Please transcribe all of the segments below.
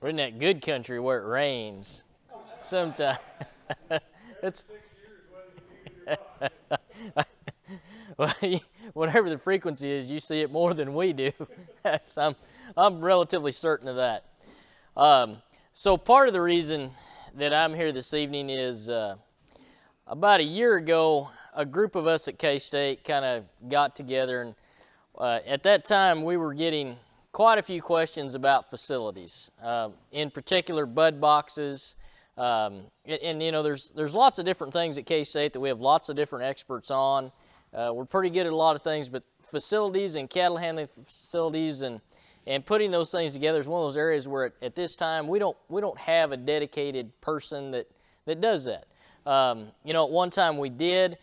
We're in that good country where it rains. Sometimes. It's well, whatever the frequency is, you see it more than we do. I'm relatively certain of that. So part of the reason that I'm here this evening is about a year ago, a group of us at K-State kind of got together, and at that time we were getting quite a few questions about facilities, in particular bud boxes. And you know, there's lots of different things at K-State that we have lots of different experts on. We're pretty good at a lot of things, but facilities and cattle handling facilities and putting those things together is one of those areas where at this time we don't have a dedicated person that does that. You know, at one time we did.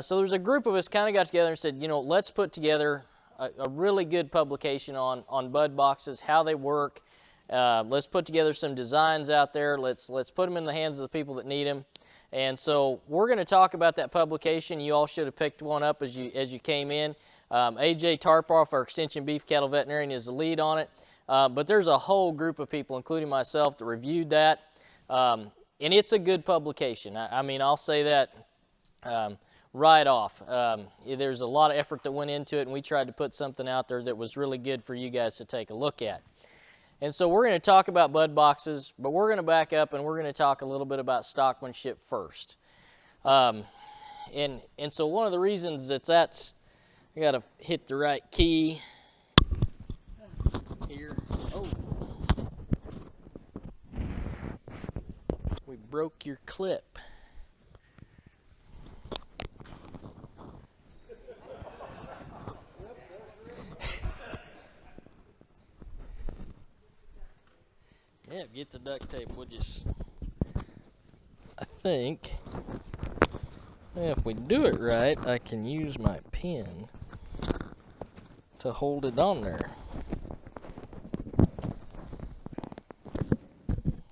So there's a group of us kind of got together and said, you know, let's put together a really good publication on bud boxes, how they work. Let's put together some designs out there. Let's put them in the hands of the people that need them. And so we're going to talk about that publication. You all should have picked one up as you came in. AJ Tarpoff, our extension beef cattle veterinarian, is the lead on it. But there's a whole group of people, including myself, that reviewed that. And it's a good publication. I mean, I'll say that right off. There's a lot of effort that went into it, and we tried to put something out there that was really good for you guys to take a look at. And so we're going to talk about bud boxes, but we're going to back up and we're going to talk a little bit about Stockman Ship first. And so one of the reasons that's I got to hit the right key here. Oh, we broke your clip. Yeah, get the duct tape. We'll just, I think, if we do it right, I can use my pen to hold it on there.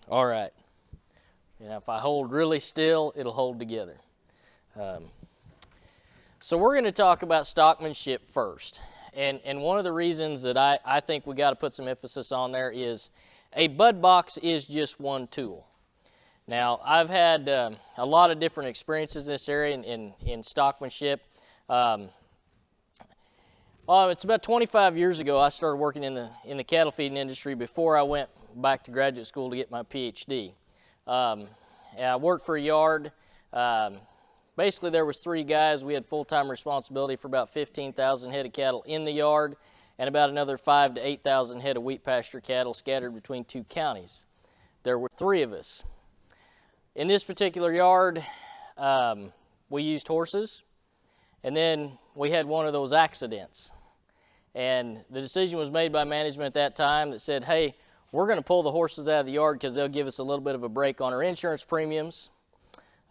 All right. And if I hold really still, it'll hold together. So we're going to talk about Stockman Ship first. And one of the reasons that I think we got to put some emphasis on there is a bud box is just one tool. Now, I've had a lot of different experiences in this area in Stockman Ship. Well, it's about 25 years ago I started working in the cattle feeding industry before I went back to graduate school to get my PhD. I worked for a yard. Basically, there was 3 guys. We had full-time responsibility for about 15,000 head of cattle in the yard, and about another 5,000 to 8,000 head of wheat pasture cattle scattered between 2 counties. There were 3 of us. In this particular yard, we used horses, and then we had one of those accidents. And the decision was made by management at that time that said, hey, we're going to pull the horses out of the yard because they'll give us a little bit of a break on our insurance premiums.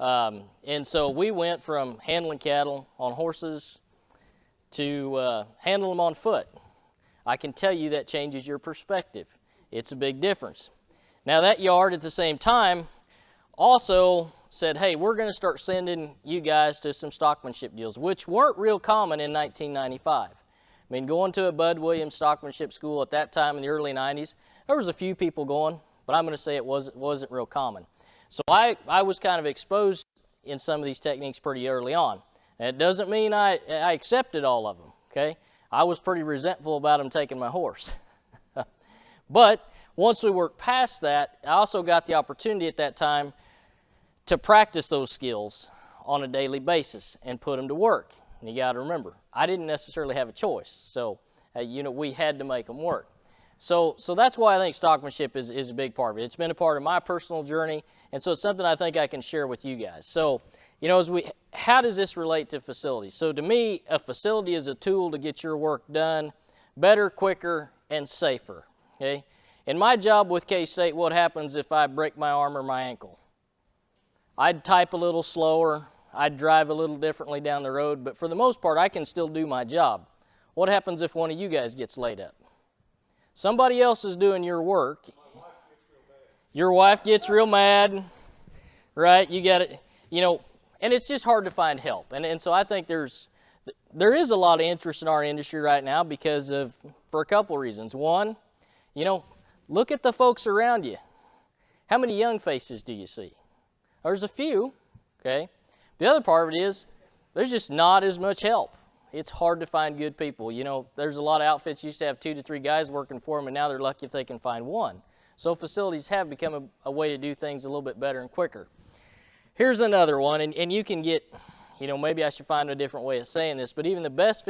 And so we went from handling cattle on horses to handling them on foot. I can tell you that changes your perspective. It's a big difference. Now that yard at the same time also said, hey, we're going to start sending you guys to some Stockman Ship deals, which weren't real common in 1995. I mean, going to a Bud Williams Stockman Ship school at that time in the early 90s, there was a few people going, but I'm going to say it wasn't real common. So I was kind of exposed in some of these techniques pretty early on. And it doesn't mean I accepted all of them, okay? I was pretty resentful about them taking my horse. But once we worked past that, I also got the opportunity at that time to practice those skills on a daily basis and put them to work. And you got to remember, I didn't necessarily have a choice. So, you know, we had to make them work. So that's why I think Stockman Ship is a big part of it. It's been a part of my personal journey, and so it's something I think I can share with you guys. So, you know, how does this relate to facilities? So to me, a facility is a tool to get your work done better, quicker, and safer, okay? In my job with K-State, what happens if I break my arm or my ankle? I'd type a little slower, I'd drive a little differently down the road, but for the most part, I can still do my job. What happens if one of you guys gets laid up? Somebody else is doing your work. Your wife gets real mad, right? You got it, you know, and it's just hard to find help. And so I think there is a lot of interest in our industry right now for a couple of reasons. One, you know, look at the folks around you. How many young faces do you see? There's a few, okay? The other part of it is there's just not as much help. It's hard to find good people. You know, there's a lot of outfits used to have 2 to 3 guys working for them, and now they're lucky if they can find one. So facilities have become a way to do things a little bit better and quicker. Here's another one, and you can get, you know, maybe I should find a different way of saying this, but even the best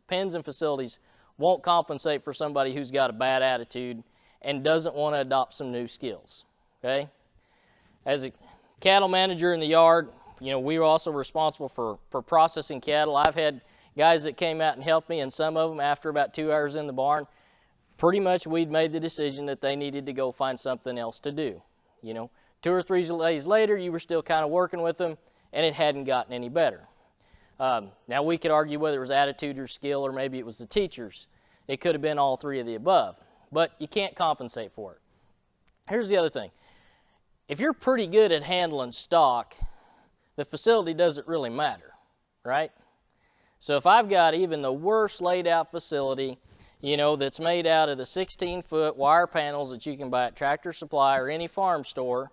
pens and facilities won't compensate for somebody who's got a bad attitude and doesn't want to adopt some new skills, okay? As a cattle manager in the yard, you know, we were also responsible for processing cattle. I've had guys that came out and helped me, and some of them, after about 2 hours in the barn, pretty much we'd made the decision that they needed to go find something else to do. You know, 2 or 3 days later, you were still kind of working with them, and it hadn't gotten any better. Now, we could argue whether it was attitude or skill, or maybe it was the teachers. It could have been all 3 of the above, but you can't compensate for it. Here's the other thing. If you're pretty good at handling stock, the facility doesn't really matter, right? So if I've got even the worst laid out facility, you know, that's made out of the 16-foot wire panels that you can buy at Tractor Supply or any farm store,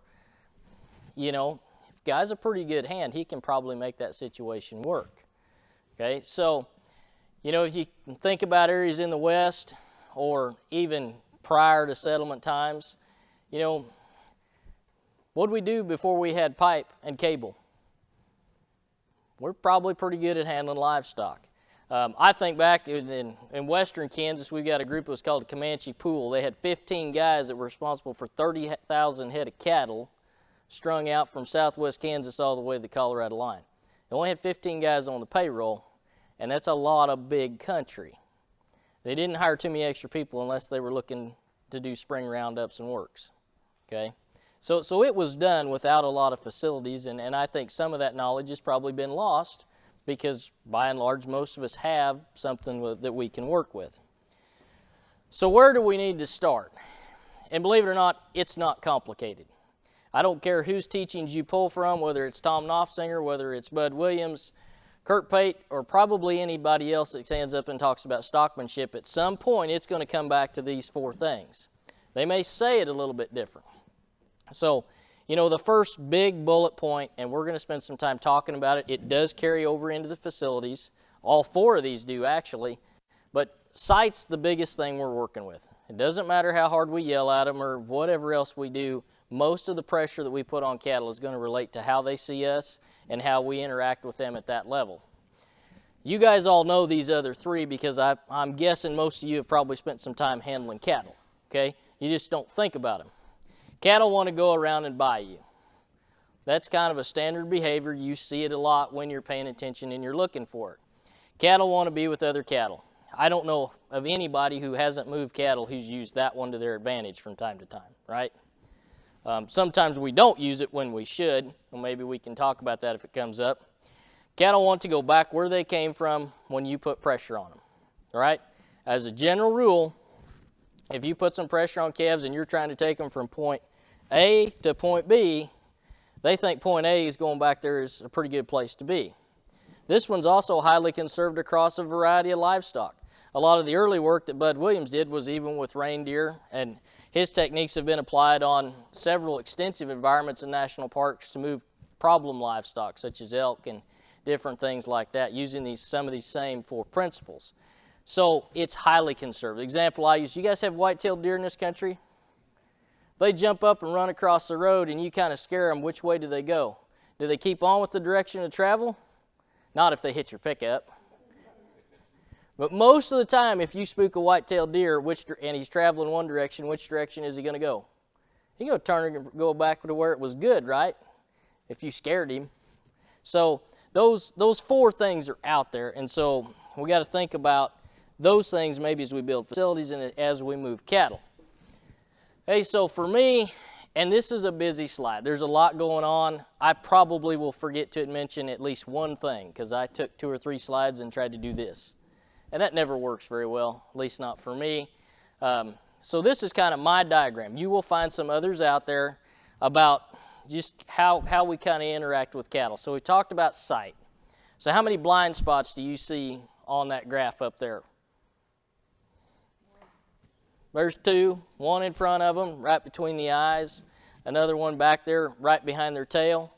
you know, if a guy's a pretty good hand, he can probably make that situation work. Okay, so, you know, if you think about areas in the West or even prior to settlement times, you know, what did we do before we had pipe and cable? We're probably pretty good at handling livestock. I think back in western Kansas, we've got a group that was called the Comanche Pool. They had 15 guys that were responsible for 30,000 head of cattle strung out from southwest Kansas all the way to the Colorado line. They only had 15 guys on the payroll, and that's a lot of big country. They didn't hire too many extra people unless they were looking to do spring roundups and works, okay? So it was done without a lot of facilities, and I think some of that knowledge has probably been lost because, by and large, most of us have something that we can work with. So where do we need to start? And believe it or not, it's not complicated. I don't care whose teachings you pull from, whether it's Tom Knopfsinger, whether it's Bud Williams, Kurt Pate, or probably anybody else that stands up and talks about Stockman Ship. At some point, it's going to come back to these 4 things. They may say it a little bit different. So, you know, the first big bullet point, and we're going to spend some time talking about it, it does carry over into the facilities. All 4 of these do, actually. But sight's the biggest thing we're working with. It doesn't matter how hard we yell at them or whatever else we do. Most of the pressure that we put on cattle is going to relate to how they see us and how we interact with them at that level. You guys all know these other 3 because I'm guessing most of you have probably spent some time handling cattle, okay? You just don't think about them. Cattle want to go around and buy you. That's kind of a standard behavior. You see it a lot when you're paying attention and you're looking for it. Cattle want to be with other cattle. I don't know of anybody who hasn't moved cattle who's used that one to their advantage from time to time, right? Sometimes we don't use it when we should, and maybe we can talk about that if it comes up. Cattle want to go back where they came from when you put pressure on them, all right? As a general rule, if you put some pressure on calves and you're trying to take them from point A to point B, they think point A is going back there is a pretty good place to be. This one's also highly conserved across a variety of livestock. A lot of the early work that Bud Williams did was even with reindeer, and his techniques have been applied on several extensive environments in national parks to move problem livestock such as elk and different things like that, using some of these same 4 principles. So it's highly conserved. The example I use, you guys have white-tailed deer in this country? They jump up and run across the road and you kind of scare them. Which way do they go? Do they keep on with the direction of travel? Not if they hit your pickup. But most of the time, if you spook a white-tailed deer and he's traveling one direction, which direction is he going to go? He's going to turn and go back to where it was good, right? If you scared him. So those 4 things are out there, and so we got to think about those things maybe as we build facilities and as we move cattle. Hey, so for me, and this is a busy slide, there's a lot going on. I probably will forget to mention at least one thing because I took 2 or 3 slides and tried to do this. And that never works very well, at least not for me. So this is kind of my diagram. You will find some others out there about just how we kind of interact with cattle. So we talked about sight. So how many blind spots do you see on that graph up there? There's two, one in front of them, right between the eyes, another one back there, right behind their tail.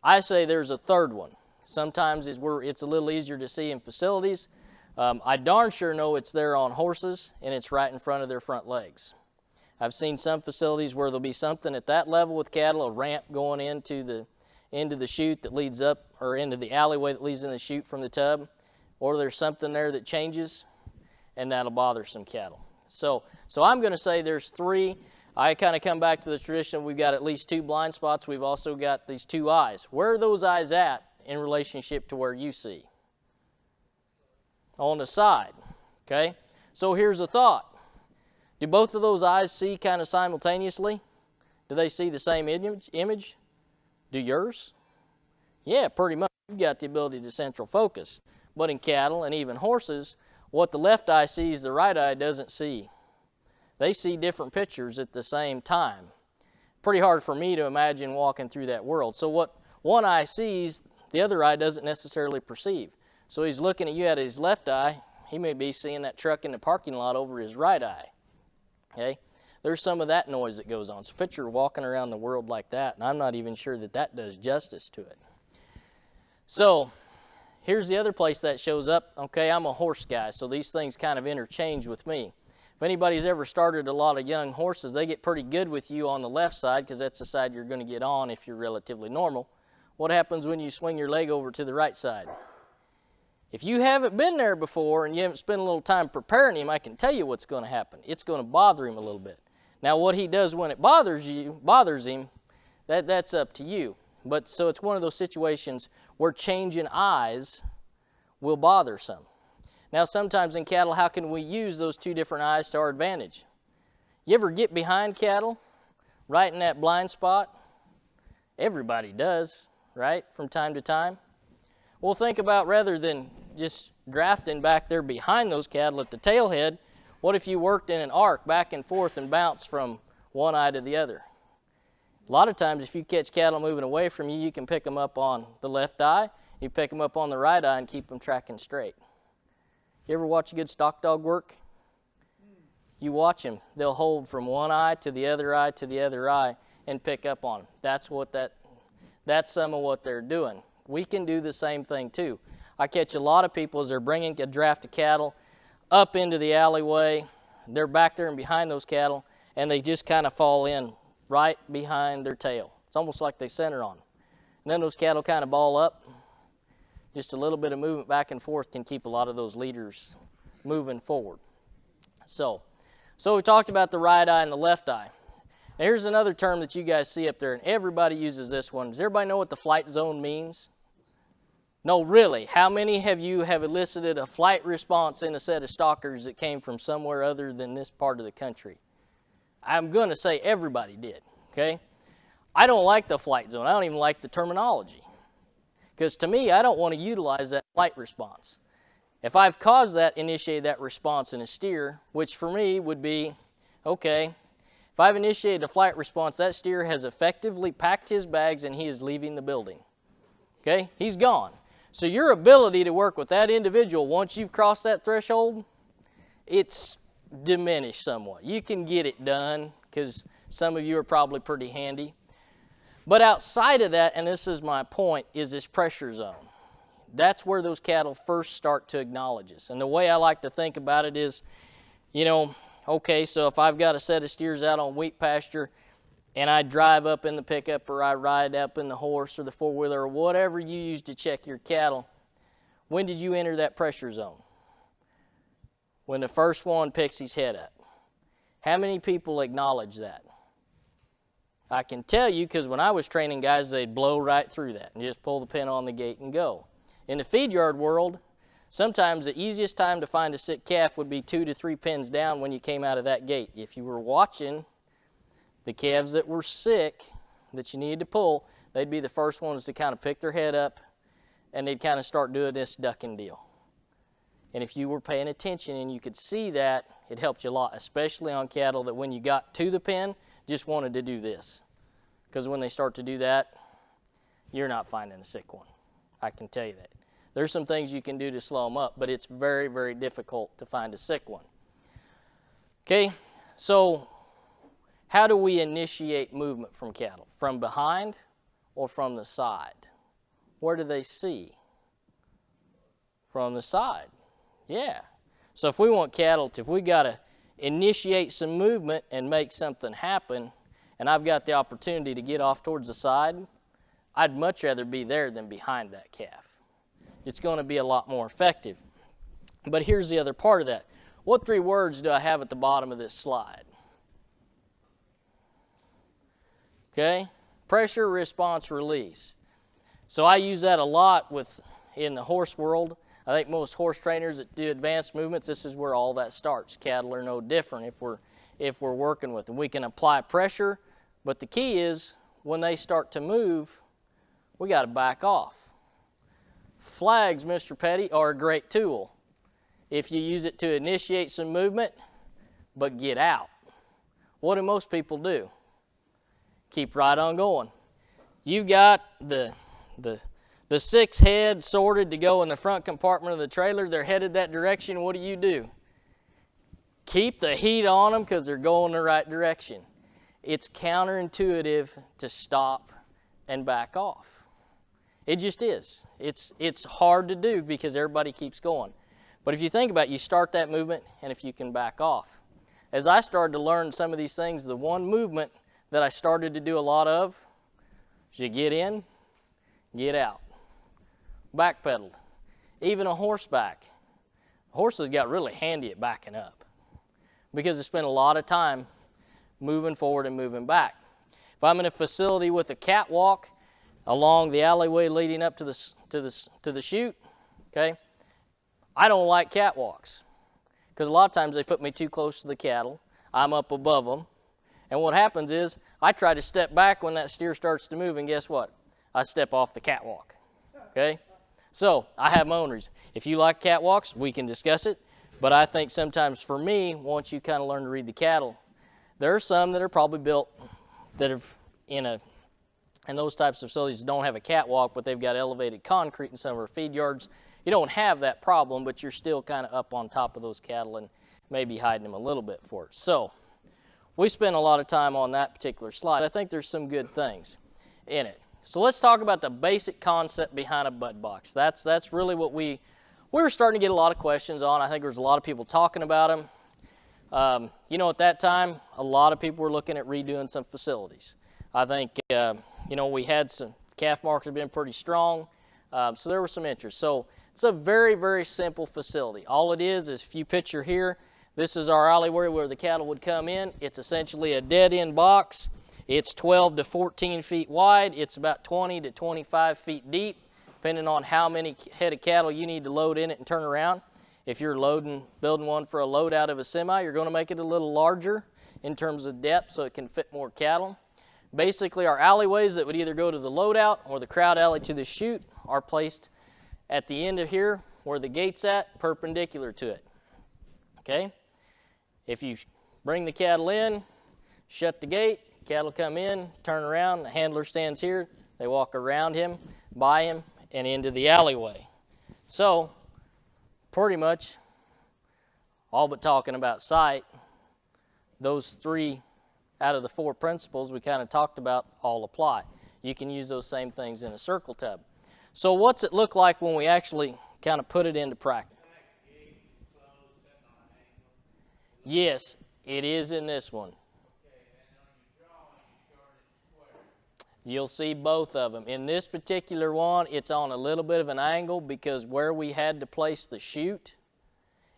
I say there's a third one. Sometimes it's a little easier to see in facilities. I darn sure know it's there on horses, and it's right in front of their front legs. I've seen some facilities where there'll be something at that level with cattle, a ramp going into the chute that leads up, or into the alleyway that leads in the chute from the tub, or there's something there that changes, and that'll bother some cattle. So I'm going to say there's three. I kind of come back to the tradition. We've got at least two blind spots. We've also got these two eyes. Where are those eyes at in relationship to where you see? On the side, okay? So here's a thought. Do both of those eyes see kind of simultaneously? Do they see the same image? Do yours? Yeah, pretty much. You've got the ability to central focus. But in cattle and even horses, what the left eye sees, the right eye doesn't see. They see different pictures at the same time. Pretty hard for me to imagine walking through that world. So what one eye sees, the other eye doesn't necessarily perceive. So he's looking at you at his left eye. He may be seeing that truck in the parking lot over his right eye. Okay? There's some of that noise that goes on. So picture walking around the world like that, and I'm not even sure that that does justice to it. So here's the other place that shows up. Okay, I'm a horse guy, so these things kind of interchange with me. If anybody's ever started a lot of young horses, they get pretty good with you on the left side because that's the side you're going to get on if you're relatively normal. What happens when you swing your leg over to the right side? If you haven't been there before and you haven't spent a little time preparing him, I can tell you what's going to happen. It's going to bother him a little bit. Now, what he does when it bothers him, that's up to you. But so it's one of those situations where changing eyes will bother some. Now, sometimes in cattle, how can we use those two different eyes to our advantage? You ever get behind cattle, right in that blind spot? Everybody does, right, from time to time. Well, think about, rather than just drafting back there behind those cattle at the tailhead, what if you worked in an arc back and forth and bounced from one eye to the other? A lot of times, if you catch cattle moving away from you, you can pick them up on the left eye, you pick them up on the right eye and keep them tracking straight. You ever watch a good stock dog work? You watch them. They'll hold from one eye to the other eye to the other eye and pick up on them. That's some of what they're doing. We can do the same thing too. I catch a lot of people as they're bringing a draft of cattle up into the alleyway. They're back there and behind those cattle, and they just kind of fall in right behind their tail. It's almost like they center on. And then those cattle kind of ball up. Just a little bit of movement back and forth can keep a lot of those leaders moving forward. So we talked about the right eye and the left eye. Now here's another term that you guys see up there, and everybody uses this one. Does everybody know what the flight zone means? No, really. How many of you have elicited a flight response in a set of stalkers that came from somewhere other than this part of the country? I'm going to say everybody did, okay? I don't like the flight zone. I don't even like the terminology. Because to me, I don't want to utilize that flight response. If I've caused that, initiated that response in a steer, which for me would be, okay, if I've initiated a flight response, that steer has effectively packed his bags and he is leaving the building. Okay, he's gone. So your ability to work with that individual, once you've crossed that threshold, it's diminished somewhat. You can get it done because some of you are probably pretty handy. But outside of that, and this is my point, is this pressure zone. That's where those cattle first start to acknowledge us. And the way I like to think about it is, you know, okay, so if I've got a set of steers out on wheat pasture and I drive up in the pickup or I ride up in the horse or the four-wheeler or whatever you use to check your cattle, when did you enter that pressure zone? When the first one picks his head up. How many people acknowledge that? I can tell you because when I was training guys, they'd blow right through that and just pull the pin on the gate and go. In the feed yard world, sometimes the easiest time to find a sick calf would be 2 to 3 pins down when you came out of that gate. If you were watching the calves that were sick that you needed to pull, they'd be the first ones to kind of pick their head up and they'd kind of start doing this ducking deal. And if you were paying attention and you could see that, it helped you a lot, especially on cattle that when you got to the pen, just wanted to do this. Because when they start to do that, you're not finding a sick one. I can tell you that. There's some things you can do to slow them up, but it's very, very difficult to find a sick one. Okay, So how do we initiate movement from cattle? From behind or from the side? Where do they see? From the side. Yeah. So if we want cattle if we got to initiate some movement and make something happen, and I've got the opportunity to get off towards the side, I'd much rather be there than behind that calf. It's going to be a lot more effective. But here's the other part of that. What three words do I have at the bottom of this slide? Okay? Pressure, response, release. So I use that a lot in the horse world. I think most horse trainers that do advanced movements, this is where all that starts. Cattle are no different if we're working with them. We can apply pressure, but the key is when they start to move, we got to back off. Flags, Mr. Petty, are a great tool if you use it to initiate some movement, but get out. What do most people do? Keep right on going. You've got the 6 head sorted to go in the front compartment of the trailer. They're headed that direction. What do? Keep the heat on them because they're going the right direction. It's counterintuitive to stop and back off. It just is. It's hard to do because everybody keeps going. But if you think about it, you start that movement, and if you can back off. As I started to learn some of these things, the one movement that I started to do a lot of is you get in, get out. Backpedaled. Even a horseback. Horses got really handy at backing up because they spend a lot of time moving forward and moving back. If I'm in a facility with a catwalk along the alleyway leading up to the chute, okay, I don't like catwalks because a lot of times they put me too close to the cattle. I'm up above them. And what happens is I try to step back when that steer starts to move, and guess what? I step off the catwalk. Okay? So I have my own reason. If you like catwalks, we can discuss it. But I think sometimes for me, once you kind of learn to read the cattle, there are some that are probably built that have in those types of facilities that don't have a catwalk, but they've got elevated concrete in some of our feed yards. You don't have that problem, but you're still kind of up on top of those cattle and maybe hiding them a little bit for it. So we spent a lot of time on that particular slide. I think there's some good things in it. So let's talk about the basic concept behind a bud box. That's really what we were starting to get a lot of questions on. I think there's a lot of people talking about them. You know, at that time, a lot of people were looking at redoing some facilities. I think, you know, we had some calf markets have been pretty strong, so there was some interest. So it's a very, very simple facility. All it is if you picture here, this is our alleyway where the cattle would come in. It's essentially a dead-end box. It's 12 to 14 feet wide. It's about 20 to 25 feet deep, depending on how many head of cattle you need to load in it and turn around. If you're building one for a load out of a semi, you're going to make it a little larger in terms of depth so it can fit more cattle. Basically, our alleyways that would either go to the loadout or the crowd alley to the chute are placed at the end of here where the gate's at, perpendicular to it. Okay? If you bring the cattle in, shut the gate, cattle come in, turn around, the handler stands here, they walk around him, by him, and into the alleyway. So, pretty much, all but talking about sight, those 3 out of the 4 principles we kind of talked about all apply. You can use those same things in a circle tub. So what's it look like when we actually kind of put it into practice? Yes, it is in this one. You'll see both of them. In this particular one, it's on a little bit of an angle because where we had to place the chute,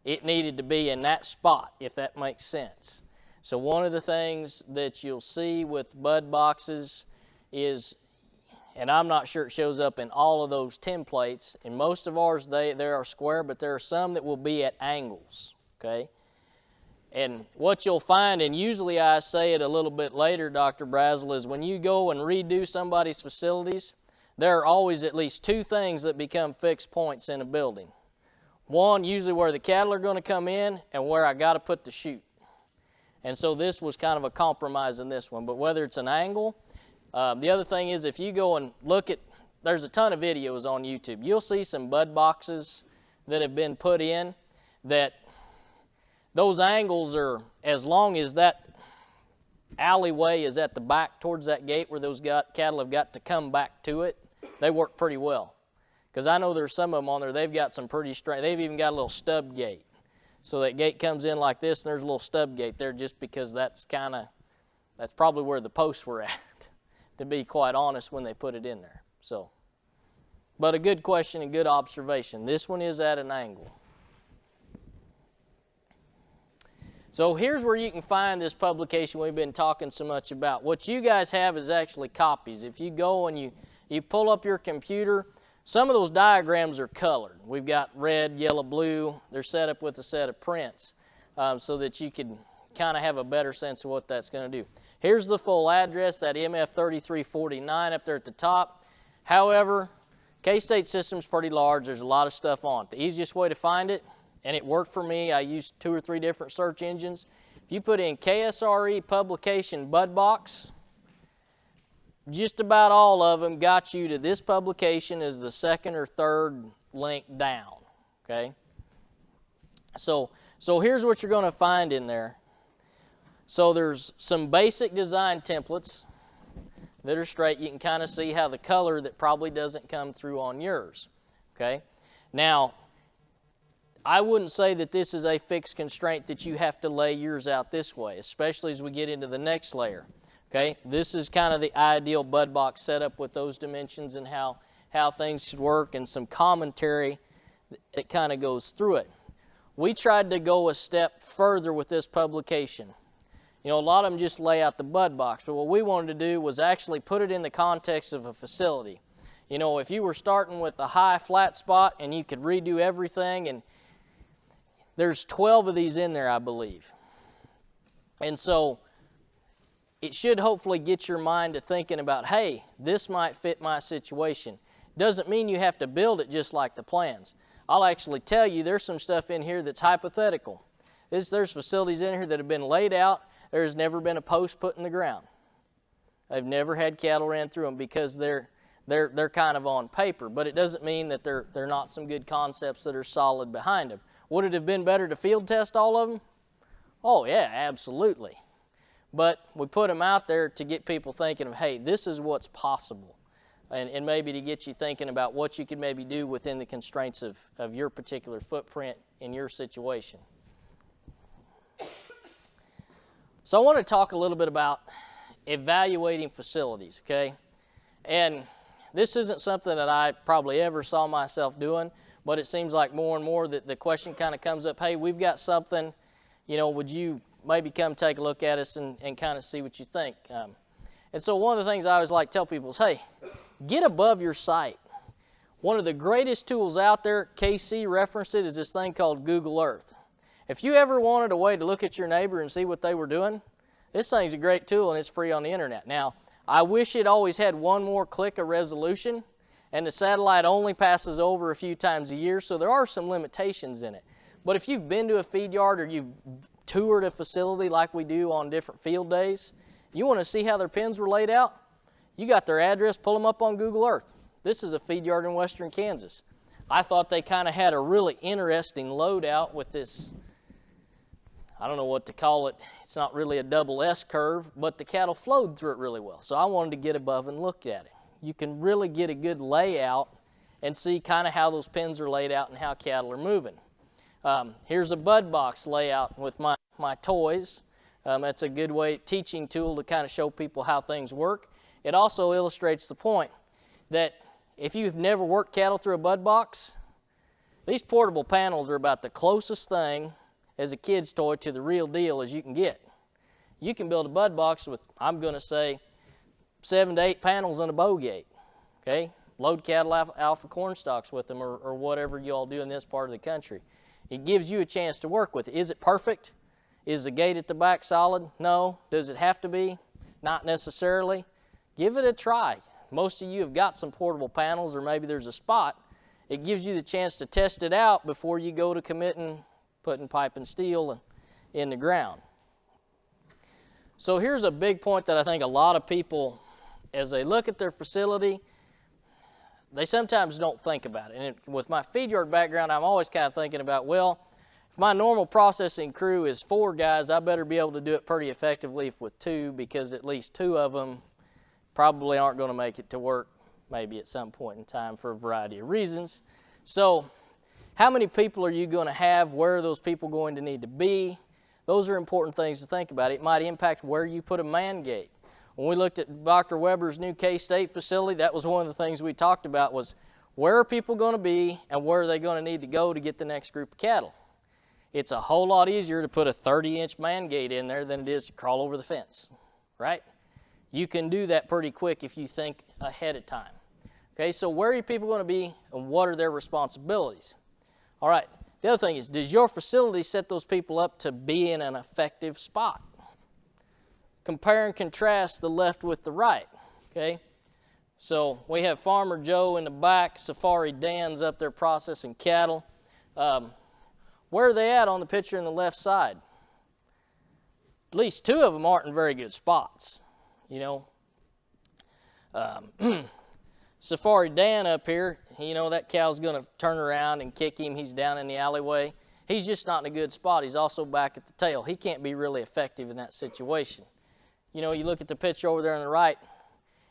it needed to be in that spot, if that makes sense. So one of the things that you'll see with bud boxes is, and I'm not sure it shows up in all of those templates, in most of ours they are square, but there are some that will be at angles, okay? And what you'll find, and usually I say it a little bit later, Dr. Brazel, is when you go and redo somebody's facilities, there are always at least 2 things that become fixed points in a building. One, usually where the cattle are going to come in and where I got to put the chute. And so this was kind of a compromise in this one. But whether it's an angle, the other thing is if you go and look at, there's a ton of videos on YouTube. You'll see some bud boxes that have been put in that those angles are, as long as that alleyway is at the back towards that gate where those cattle have got to come back to it, they work pretty well. Because I know there's some of them on there, they've got some pretty straight, they've even got a little stub gate. So that gate comes in like this, and there's a little stub gate there just because that's probably where the posts were at, to be quite honest, when they put it in there. So, but a good question and good observation. This one is at an angle. So here's where you can find this publication we've been talking so much about. What you guys have is actually copies. If you go and you pull up your computer, some of those diagrams are colored. We've got red, yellow, blue. They're set up with a set of prints so that you can kind of have a better sense of what that's going to do. Here's the full address, that MF3349 up there at the top. However, K-State system's pretty large. There's a lot of stuff on it. The easiest way to find it, and it worked for me, I used 2 or 3 different search engines. If you put in KSRE publication bud box, just about all of them got you to this publication as the 2nd or 3rd link down, okay? So here's what you're going to find in there. So there's some basic design templates that are straight. You can kind of see how the color that probably doesn't come through on yours, okay? Now, I wouldn't say that this is a fixed constraint that you have to lay yours out this way, especially as we get into the next layer. Okay, this is kind of the ideal bud box setup with those dimensions and how things should work, and some commentary that kind of goes through it. We tried to go a step further with this publication. You know, a lot of them just lay out the bud box, but what we wanted to do was actually put it in the context of a facility. You know, if you were starting with a high flat spot and you could redo everything, and there's 12 of these in there, I believe. And so it should hopefully get your mind to thinking about, hey, this might fit my situation. Doesn't mean you have to build it just like the plans. I'll actually tell you there's some stuff in here that's hypothetical. There's facilities in here that have been laid out. There's never been a post put in the ground. They've never had cattle ran through them because they're kind of on paper. But it doesn't mean that they're not some good concepts that are solid behind them. Would it have been better to field test all of them? Oh yeah, absolutely. But we put them out there to get people thinking of, hey, this is what's possible. And maybe to get you thinking about what you could maybe do within the constraints of your particular footprint in your situation. So I want to talk a little bit about evaluating facilities, okay? And this isn't something that I probably ever saw myself doing, but it seems like more and more that the question kind of comes up, hey, we've got something, you know, would you maybe come take a look at us and kind of see what you think. And so one of the things I always like to tell people is, hey, get above your site. One of the greatest tools out there, KC referenced it, is this thing called Google Earth. If you ever wanted a way to look at your neighbor and see what they were doing, this thing's a great tool and it's free on the internet. Now, I wish it always had one more click of resolution, and the satellite only passes over a few times a year, so there are some limitations in it. But if you've been to a feed yard or you've toured a facility like we do on different field days, you want to see how their pens were laid out, you got their address, pull them up on Google Earth. This is a feed yard in western Kansas. I thought they kind of had a really interesting loadout with this, I don't know what to call it, it's not really a double S curve, but the cattle flowed through it really well. So I wanted to get above and look at it. You can really get a good layout and see kind of how those pens are laid out and how cattle are moving. Here's a bud box layout with my toys. That's a good teaching tool to kind of show people how things work. It also illustrates the point that if you've never worked cattle through a bud box, these portable panels are about the closest thing as a kid's toy to the real deal as you can get. You can build a bud box with, I'm going to say, 7 to 8 panels and a bow gate. Okay? Load cattle alpha corn stalks with them or whatever you all do in this part of the country. It gives you a chance to work with it. Is it perfect? Is the gate at the back solid? No. Does it have to be? Not necessarily. Give it a try. Most of you have got some portable panels, or maybe there's a spot. It gives you the chance to test it out before you go to committing, putting pipe and steel in the ground. So here's a big point that I think a lot of people, as they look at their facility, they sometimes don't think about it. And with my feed yard background, I'm always kind of thinking about, well, If my normal processing crew is 4 guys, I better be able to do it pretty effectively with 2, because at least 2 of them probably aren't going to make it to work maybe at some point in time for a variety of reasons. So how many people are you going to have? Where are those people going to need to be? Those are important things to think about. It might impact where you put a man gate. When we looked at Dr. Weber's new K-State facility, that was one of the things we talked about, was where are people going to be and where are they going to need to go to get the next group of cattle? It's a whole lot easier to put a 30-inch man gate in there than it is to crawl over the fence, right? You can do that pretty quick if you think ahead of time. Okay, so where are people going to be and what are their responsibilities? All right, the other thing is, does your facility set those people up to be in an effective spot? Compare and contrast the left with the right, okay? So we have Farmer Joe in the back, Safari Dan's up there processing cattle. Where are they at on the picture on the left side? At least 2 of them aren't in very good spots, you know. Safari Dan up here, you know, that cow's going to turn around and kick him. He's down in the alleyway. He's just not in a good spot. He's also back at the tail. He can't be really effective in that situation. You know, you look at the picture over there on the right,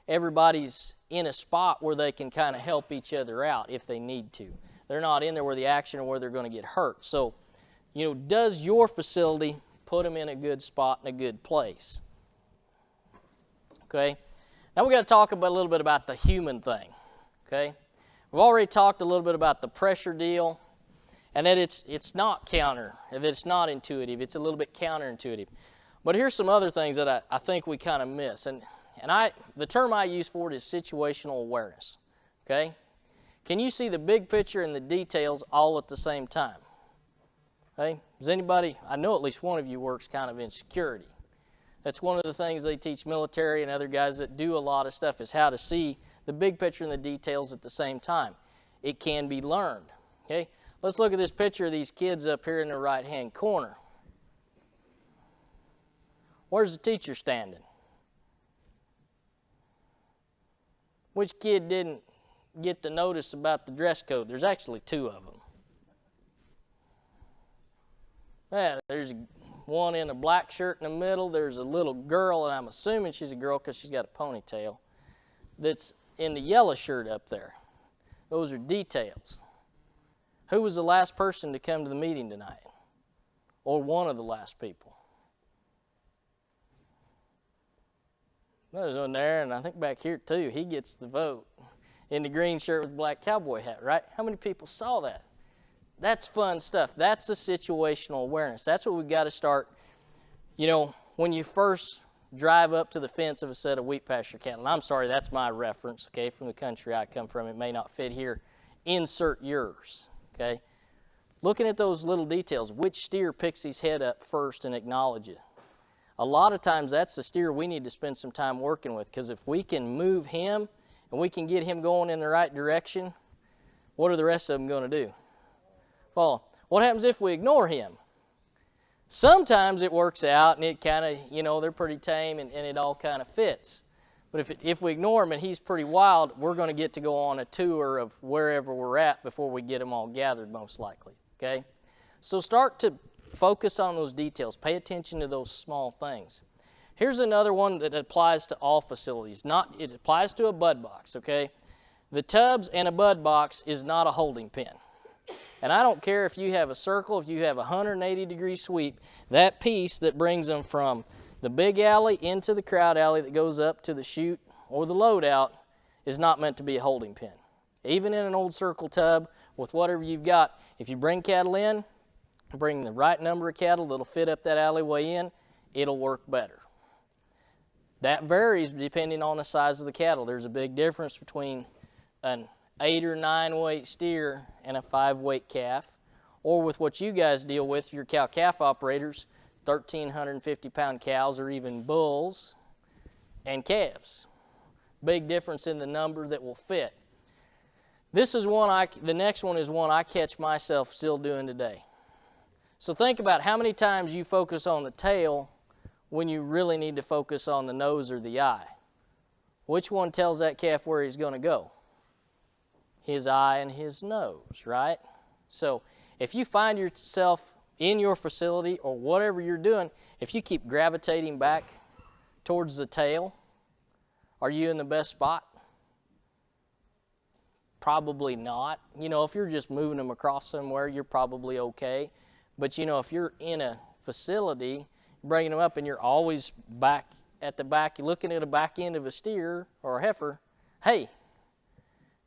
everybody's in a spot where they can kind of help each other out if they need to. They're not in there where the action or where they're going to get hurt. So, you know, does your facility put them in a good spot and a good place? Okay. Now we got to talk about a little bit about the human thing. Okay. We've already talked a little bit about the pressure deal, and that it's not counter, and that it's not intuitive. It's a little bit counterintuitive. But here's some other things that I think we kind of miss. And the term I use for it is situational awareness. Okay? Can you see the big picture and the details all at the same time? Okay? Does anybody, I know at least one of you works kind of in security. That's one of the things they teach military and other guys that do a lot of stuff, is how to see the big picture and the details at the same time. It can be learned. Okay? Let's look at this picture of these kids up here in the right-hand corner. Where's the teacher standing? Which kid didn't get the notice about the dress code? There's actually 2 of them. Yeah, there's one in a black shirt in the middle. There's a little girl, and I'm assuming she's a girl because she's got a ponytail, that's in the yellow shirt up there. Those are details. Who was the last person to come to the meeting tonight? Or one of the last people? There's one there, and I think back here too, he gets the vote. In the green shirt with the black cowboy hat, right? How many people saw that? That's fun stuff. That's the situational awareness. That's what we've got to start, you know, when you first drive up to the fence of a set of wheat pasture cattle. And I'm sorry, that's my reference, okay, from the country I come from. It may not fit here. Insert yours, okay? Looking at those little details, which steer picks his head up first and acknowledges it? A lot of times that's the steer we need to spend some time working with, because if we can move him and we can get him going in the right direction, what are the rest of them going to do? Follow. What happens if we ignore him? Sometimes it works out and it kind of, you know, they're pretty tame and it all kind of fits. But if we ignore him and he's pretty wild, we're going to get to go on a tour of wherever we're at before we get them all gathered, most likely. Okay? So start to focus on those details. Pay attention to those small things. Here's another one that applies to all facilities. It applies to a bud box, okay? The tubs and a bud box is not a holding pen. And I don't care if you have a circle, if you have a 180-degree sweep, that piece that brings them from the big alley into the crowd alley that goes up to the chute or the loadout is not meant to be a holding pen. Even in an old circle tub with whatever you've got, if you bring cattle in, bring the right number of cattle that'll fit up that alleyway in, it'll work better. That varies depending on the size of the cattle. There's a big difference between an 8 or 9 weight steer and a 5 weight calf, or with what you guys deal with, your cow-calf operators, 1,350 pound cows or even bulls and calves. Big difference in the number that will fit. This is one the next one is one I catch myself still doing today. So think about how many times you focus on the tail when you really need to focus on the nose or the eye. Which one tells that calf where he's going to go? His eye and his nose, right? So if you find yourself in your facility or whatever you're doing, if you keep gravitating back towards the tail, are you in the best spot? Probably not. You know, if you're just moving them across somewhere, you're probably okay. But you know, if you're in a facility, bringing them up and you're always back at the back, you're looking at the back end of a steer or a heifer, hey,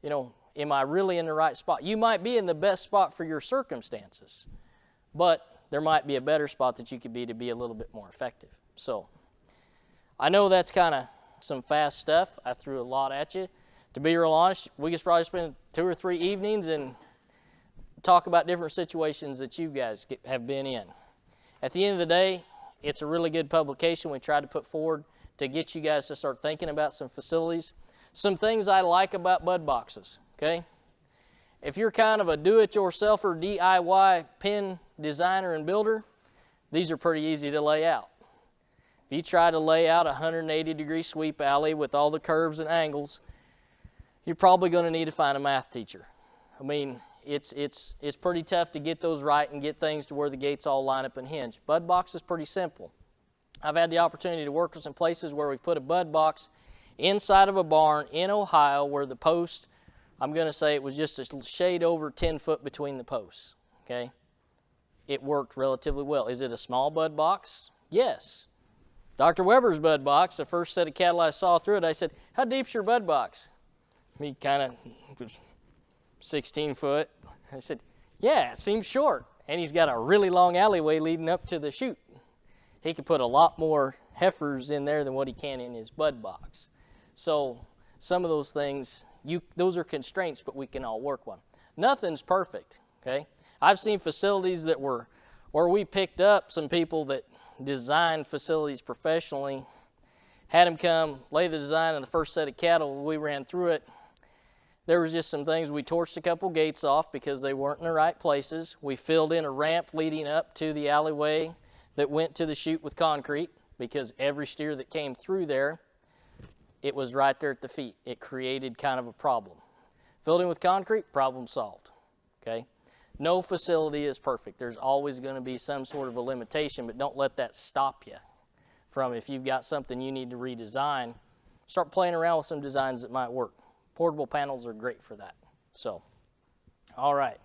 you know, am I really in the right spot? You might be in the best spot for your circumstances, but there might be a better spot that you could be to be a little bit more effective. So I know that's kind of some fast stuff. I threw a lot at you. To be real honest, we could probably spend 2 or 3 evenings and talk about different situations that you guys have been in. At the end of the day, it's a really good publication we tried to put forward to get you guys to start thinking about some facilities. Some things I like about bud boxes, okay? If you're kind of a do-it-yourself or DIY pen designer and builder, these are pretty easy to lay out. If you try to lay out a 180-degree sweep alley with all the curves and angles, you're probably going to need to find a math teacher. I mean, it's pretty tough to get those right and get things to where the gates all line up and hinge. Bud box is pretty simple. I've had the opportunity to work with some places where we've put a bud box inside of a barn in Ohio where the post, I'm going to say it was just a shade over 10 foot between the posts, okay? It worked relatively well. Is it a small bud box? Yes. Dr. Weber's bud box, the first set of cattle I saw through it, I said, how deep's your bud box? He kind of was 16 foot. I said, yeah, it seems short. And he's got a really long alleyway leading up to the chute. He could put a lot more heifers in there than what he can in his bud box. So some of those things, those are constraints, but we can all work one. Nothing's perfect, okay? I've seen facilities that were, where we picked up some people that designed facilities professionally, had them come, lay the design on the first set of cattle, we ran through it. There was just some things, we torched a couple gates off because they weren't in the right places. We filled in a ramp leading up to the alleyway that went to the chute with concrete because every steer that came through there, it was right there at the feet. It created kind of a problem. Filled in with concrete, problem solved, okay? No facility is perfect. There's always going to be some sort of a limitation, but don't let that stop you from, if you've got something you need to redesign, start playing around with some designs that might work. Portable panels are great for that. So, all right.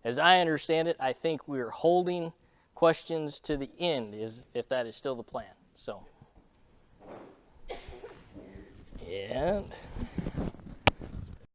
As I understand it, I think we're holding questions to the end, if that is still the plan. So, and